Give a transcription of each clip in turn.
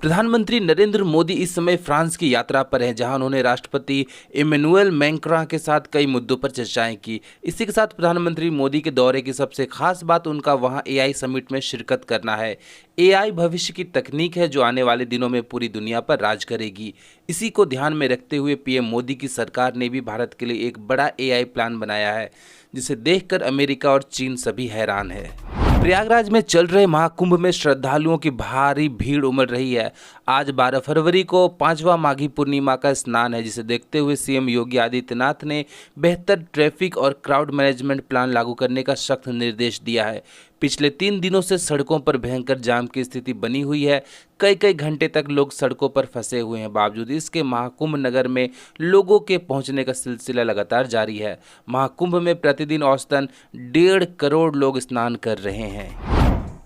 प्रधानमंत्री नरेंद्र मोदी इस समय फ्रांस की यात्रा पर हैं, जहां उन्होंने राष्ट्रपति इमैनुअल मैक्रों के साथ कई मुद्दों पर चर्चाएं की। इसी के साथ प्रधानमंत्री मोदी के दौरे की सबसे खास बात उनका वहां एआई समिट में शिरकत करना है। एआई भविष्य की तकनीक है जो आने वाले दिनों में पूरी दुनिया पर राज करेगी। इसी को ध्यान में रखते हुए पीएम मोदी की सरकार ने भी भारत के लिए एक बड़ा एआई प्लान बनाया है, जिसे देखकर अमेरिका और चीन सभी हैरान है। प्रयागराज में चल रहे महाकुंभ में श्रद्धालुओं की भारी भीड़ उमड़ रही है। आज 12 फरवरी को 5वां माघी पूर्णिमा का स्नान है, जिसे देखते हुए सीएम योगी आदित्यनाथ ने बेहतर ट्रैफिक और क्राउड मैनेजमेंट प्लान लागू करने का सख्त निर्देश दिया है। पिछले 3 दिनों से सड़कों पर भयंकर जाम की स्थिति बनी हुई है। कई घंटे तक लोग सड़कों पर फंसे हुए हैं। बावजूद इसके महाकुंभ नगर में लोगों के पहुंचने का सिलसिला लगातार जारी है। महाकुंभ में प्रतिदिन औसतन 1.5 करोड़ लोग स्नान कर रहे हैं।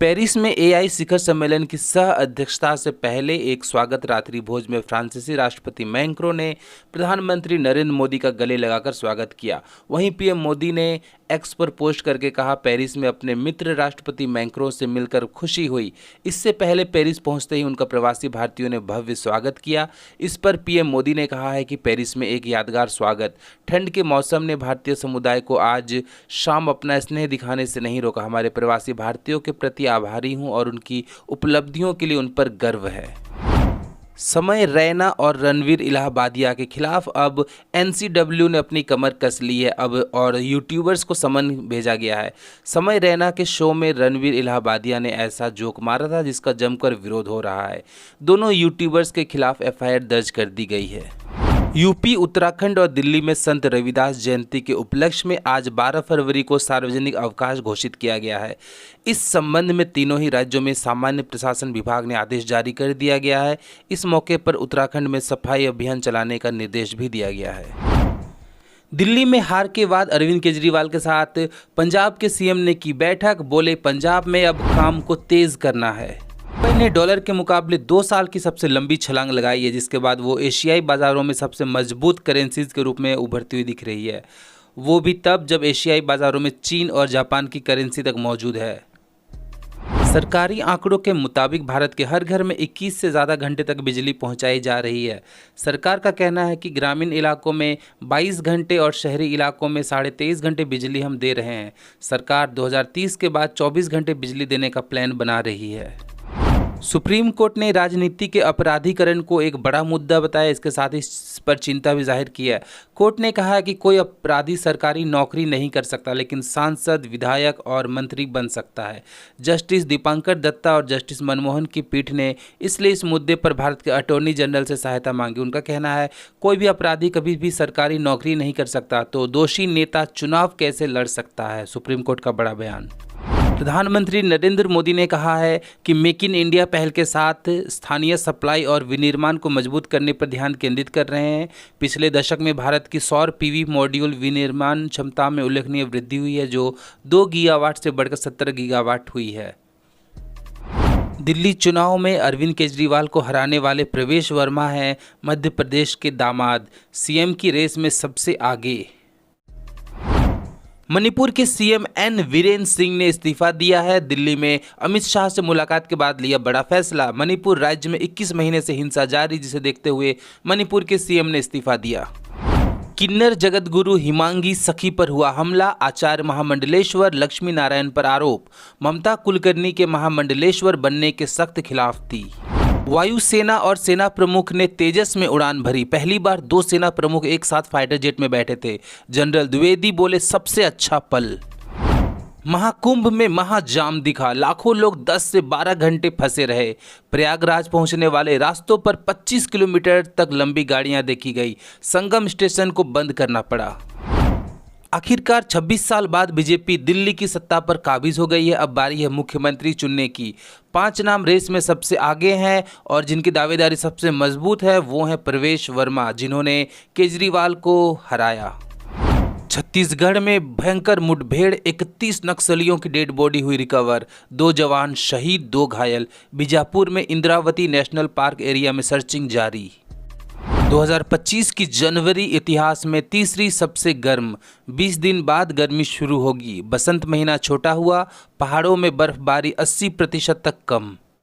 पेरिस में एआई शिखर सम्मेलन की सह अध्यक्षता से पहले एक स्वागत रात्रि भोज में फ्रांसीसी राष्ट्रपति मैक्रों ने प्रधानमंत्री नरेंद्र मोदी का गले लगाकर स्वागत किया। वहीं पीएम मोदी ने एक्स पर पोस्ट करके कहा, पेरिस में अपने मित्र राष्ट्रपति मैक्रों से मिलकर खुशी हुई। इससे पहले पेरिस पहुंचते ही उनका प्रवासी भारतीयों ने भव्य स्वागत किया। इस पर पीएम मोदी ने कहा है कि पेरिस में एक यादगार स्वागत। ठंड के मौसम ने भारतीय समुदाय को आज शाम अपना स्नेह दिखाने से नहीं रोका। हमारे प्रवासी भारतीयों के प्रति आभारी हूं और उनकी उपलब्धियों के लिए उन पर गर्व है। समय रैना और रणवीर इलाहाबादिया के खिलाफ अब एनसीडब्ल्यू ने अपनी कमर कस ली है और यूट्यूबर्स को समन भेजा गया है। समय रैना के शो में रणवीर इलाहाबादिया ने ऐसा जोक मारा था जिसका जमकर विरोध हो रहा है। दोनों यूट्यूबर्स के खिलाफ एफआईआर दर्ज कर दी गई है। यूपी, उत्तराखंड और दिल्ली में संत रविदास जयंती के उपलक्ष्य में आज 12 फरवरी को सार्वजनिक अवकाश घोषित किया गया है। इस संबंध में तीनों ही राज्यों में सामान्य प्रशासन विभाग ने आदेश जारी कर दिया गया है। इस मौके पर उत्तराखंड में सफाई अभियान चलाने का निर्देश भी दिया गया है। दिल्ली में हार के बाद अरविंद केजरीवाल के साथ पंजाब के सीएम ने की बैठक। बोले, पंजाब में अब काम को तेज करना है। ने डॉलर के मुकाबले 2 साल की सबसे लंबी छलांग लगाई है, जिसके बाद वो एशियाई बाजारों में सबसे मजबूत करेंसीज के रूप में उभरती हुई दिख रही है। वो भी तब जब एशियाई बाजारों में चीन और जापान की करेंसी तक मौजूद है। सरकारी आंकड़ों के मुताबिक भारत के हर घर में 21 से ज़्यादा घंटे तक बिजली पहुंचाई जा रही है। सरकार का कहना है कि ग्रामीण इलाकों में 22 घंटे और शहरी इलाकों में 23.5 घंटे बिजली हम दे रहे हैं। सरकार 2030 के बाद 24 घंटे बिजली देने का प्लान बना रही है। सुप्रीम कोर्ट ने राजनीति के अपराधीकरण को एक बड़ा मुद्दा बताया। इसके साथ ही इस पर चिंता भी जाहिर की है। कोर्ट ने कहा है कि कोई अपराधी सरकारी नौकरी नहीं कर सकता, लेकिन सांसद, विधायक और मंत्री बन सकता है। जस्टिस दीपांकर दत्ता और जस्टिस मनमोहन की पीठ ने इसलिए इस मुद्दे पर भारत के अटॉर्नी जनरल से सहायता मांगी। उनका कहना है, कोई भी अपराधी कभी भी सरकारी नौकरी नहीं कर सकता, तो दोषी नेता चुनाव कैसे लड़ सकता है। सुप्रीम कोर्ट का बड़ा बयान। प्रधानमंत्री नरेंद्र मोदी ने कहा है कि मेक इन इंडिया पहल के साथ स्थानीय सप्लाई और विनिर्माण को मजबूत करने पर ध्यान केंद्रित कर रहे हैं। पिछले दशक में भारत की सौर पीवी मॉड्यूल विनिर्माण क्षमता में उल्लेखनीय वृद्धि हुई है, जो 2 गीगावाट से बढ़कर 17 गीगावाट हुई है। दिल्ली चुनाव में अरविंद केजरीवाल को हराने वाले प्रवेश वर्मा हैं मध्य प्रदेश के दामाद। सीएम की रेस में सबसे आगे। मणिपुर के सीएम एन वीरेन सिंह ने इस्तीफा दिया है। दिल्ली में अमित शाह से मुलाकात के बाद लिया बड़ा फैसला। मणिपुर राज्य में 21 महीने से हिंसा जारी, जिसे देखते हुए मणिपुर के सीएम ने इस्तीफा दिया। किन्नर जगत गुरु हिमांगी सखी पर हुआ हमला। आचार्य महामंडलेश्वर लक्ष्मी नारायण पर आरोप। ममता कुलकर्णी के महामंडलेश्वर बनने के सख्त खिलाफ थी। वायुसेना और सेना प्रमुख ने तेजस में उड़ान भरी। पहली बार 2 सेना प्रमुख एक साथ फाइटर जेट में बैठे थे। जनरल द्विवेदी बोले, सबसे अच्छा पल। महाकुंभ में महाजाम दिखा। लाखों लोग 10 से 12 घंटे फंसे रहे। प्रयागराज पहुंचने वाले रास्तों पर 25 किलोमीटर तक लंबी गाड़ियां देखी गई। संगम स्टेशन को बंद करना पड़ा। आखिरकार 26 साल बाद बीजेपी दिल्ली की सत्ता पर काबिज हो गई है। अब बारी है मुख्यमंत्री चुनने की। 5 नाम रेस में सबसे आगे हैं और जिनकी दावेदारी सबसे मजबूत है वो हैं प्रवेश वर्मा, जिन्होंने केजरीवाल को हराया। छत्तीसगढ़ में भयंकर मुठभेड़, 31 नक्सलियों की डेड बॉडी हुई रिकवर। 2 जवान शहीद, 2 घायल। बीजापुर में इंद्रावती नेशनल पार्क एरिया में सर्चिंग जारी। 2025 की जनवरी इतिहास में तीसरी सबसे गर्म। 20 दिन बाद गर्मी शुरू होगी। बसंत महीना छोटा हुआ। पहाड़ों में बर्फबारी 80% तक कम।